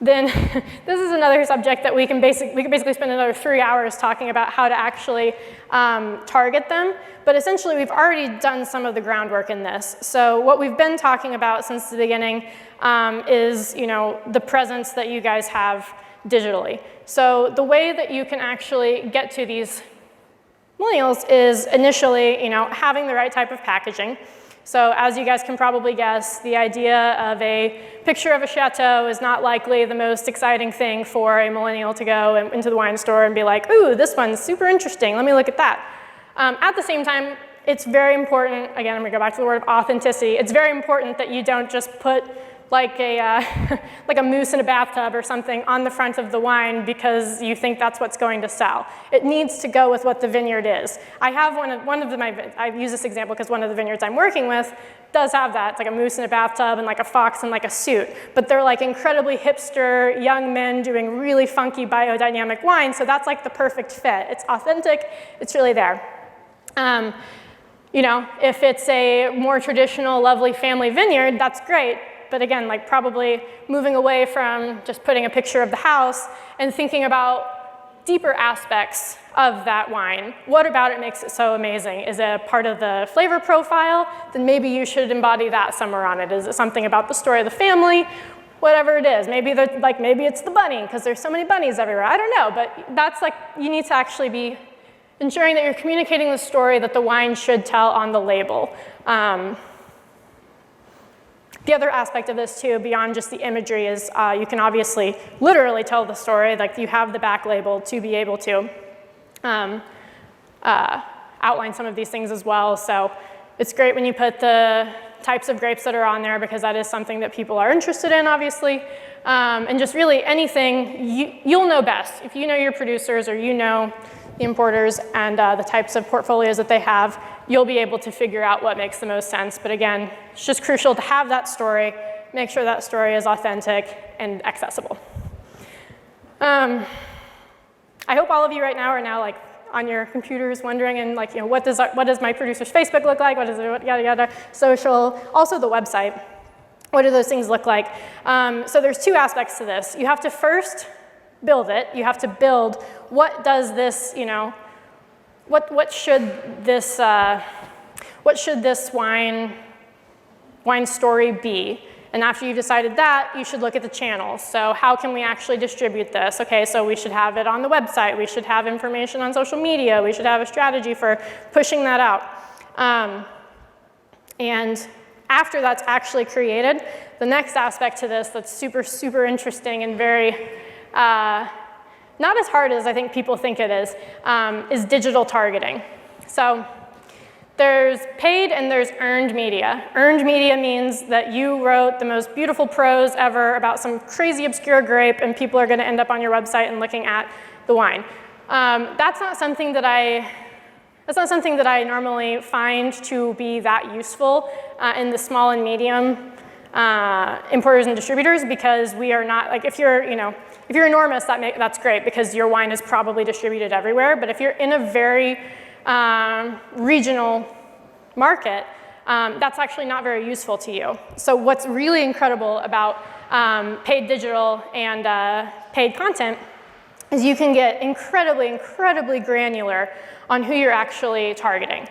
then this is another subject that we can basically spend another 3 hours talking about how to actually target them. But essentially, we've already done some of the groundwork in this. So what we've been talking about since the beginning is, the presence that you guys have digitally. So the way that you can actually get to these millennials is initially, having the right type of packaging. So as you guys can probably guess, the idea of a picture of a chateau is not likely the most exciting thing for a millennial to go into the wine store and be like, ooh, this one's super interesting, let me look at that. At the same time, it's very important, again, I'm gonna go back to the word of authenticity, it's very important that you don't just put like a moose in a bathtub or something on the front of the wine because you think that's what's going to sell. It needs to go with what the vineyard is. I have I use this example because one of the vineyards I'm working with does have that. It's like a moose in a bathtub and like a fox in like a suit. But they're like incredibly hipster young men doing really funky biodynamic wine, so that's like the perfect fit. It's authentic, it's really there. If it's a more traditional, lovely family vineyard, that's great. But again, like probably moving away from just putting a picture of the house and thinking about deeper aspects of that wine. What about it makes it so amazing? Is it a part of the flavor profile? Then maybe you should embody that somewhere on it. Is it something about the story of the family? Whatever it is. Maybe it's the bunny, because there's so many bunnies everywhere. I don't know, but that's like, you need to actually be ensuring that you're communicating the story that the wine should tell on the label. The other aspect of this too, beyond just the imagery, is you can obviously literally tell the story, like you have the back label to be able to outline some of these things as well. So it's great when you put the types of grapes that are on there, because that is something that people are interested in, obviously. And just really anything, you'll know best. If you know your producers or you know the importers and the types of portfolios that they have, you'll be able to figure out what makes the most sense. But again, it's just crucial to have that story, make sure that story is authentic and accessible. I hope all of you right now are like on your computers wondering and like, what does my producer's Facebook look like? What does it, yada, yada, social, also the website. What do those things look like? So there's two aspects to this. You have to first build it. You have to build what does this, what should this wine story be? And after you've decided that, you should look at the channels. So how can we actually distribute this? Okay, so we should have it on the website. We should have information on social media. We should have a strategy for pushing that out. And after that's actually created, the next aspect to this that's super, super interesting and very, not as hard as I think people think it is digital targeting. So there's paid and there's earned media. Earned media means that you wrote the most beautiful prose ever about some crazy obscure grape and people are gonna end up on your website and looking at the wine. That's not something that I normally find to be that useful in the small and medium importers and distributors, because we are not, like if you're enormous, that's great because your wine is probably distributed everywhere. But if you're in a very regional market, that's actually not very useful to you. So what's really incredible about paid digital and paid content is you can get incredibly, incredibly granular on who you're actually targeting.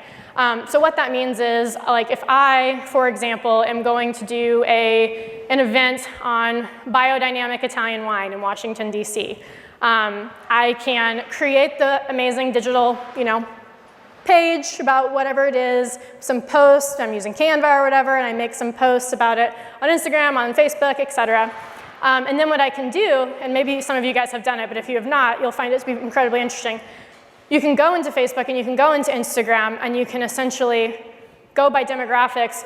So what that means is, like if I, for example, am going to do an event on biodynamic Italian wine in Washington, DC, I can create the amazing digital, page about whatever it is, some posts, I'm using Canva or whatever, and I make some posts about it on Instagram, on Facebook, etc. And then what I can do, and maybe some of you guys have done it, but if you have not, you'll find it to be incredibly interesting. You can go into Facebook and you can go into Instagram and you can essentially go by demographics,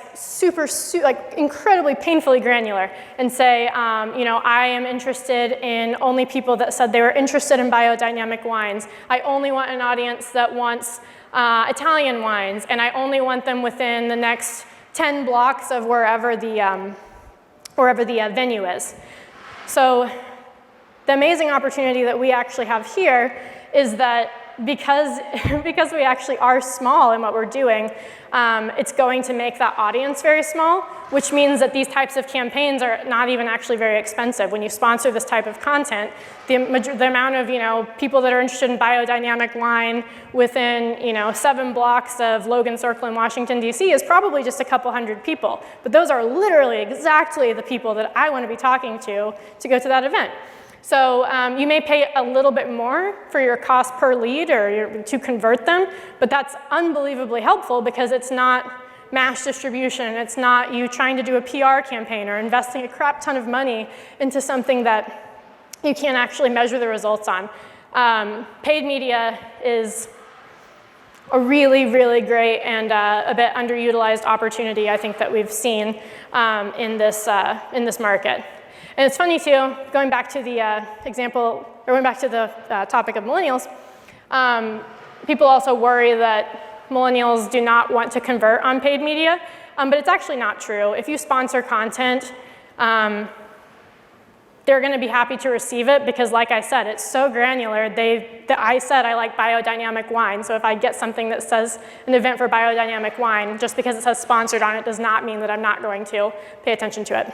like incredibly painfully granular, and say, I am interested in only people that said they were interested in biodynamic wines. I only want an audience that wants Italian wines, and I only want them within the next 10 blocks of wherever the venue is. So the amazing opportunity that we actually have here is that because we actually are small in what we're doing, it's going to make that audience very small, which means that these types of campaigns are not even actually very expensive. When you sponsor this type of content, the amount of people that are interested in biodynamic wine within 7 blocks of Logan Circle in Washington, D.C. is probably just a couple hundred people. But those are literally exactly the people that I want to be talking to go to that event. So you may pay a little bit more for your cost per lead or to convert them, but that's unbelievably helpful because it's not mass distribution. It's not you trying to do a PR campaign or investing a crap ton of money into something that you can't actually measure the results on. Paid media is a really, really great and a bit underutilized opportunity, I think, that we've seen in this market. And it's funny too, going back to the going back to the topic of millennials, people also worry that millennials do not want to convert on paid media, but it's actually not true. If you sponsor content, they're going to be happy to receive it because, like I said, it's so granular. I said I like biodynamic wine, so if I get something that says an event for biodynamic wine, just because it says sponsored on it does not mean that I'm not going to pay attention to it.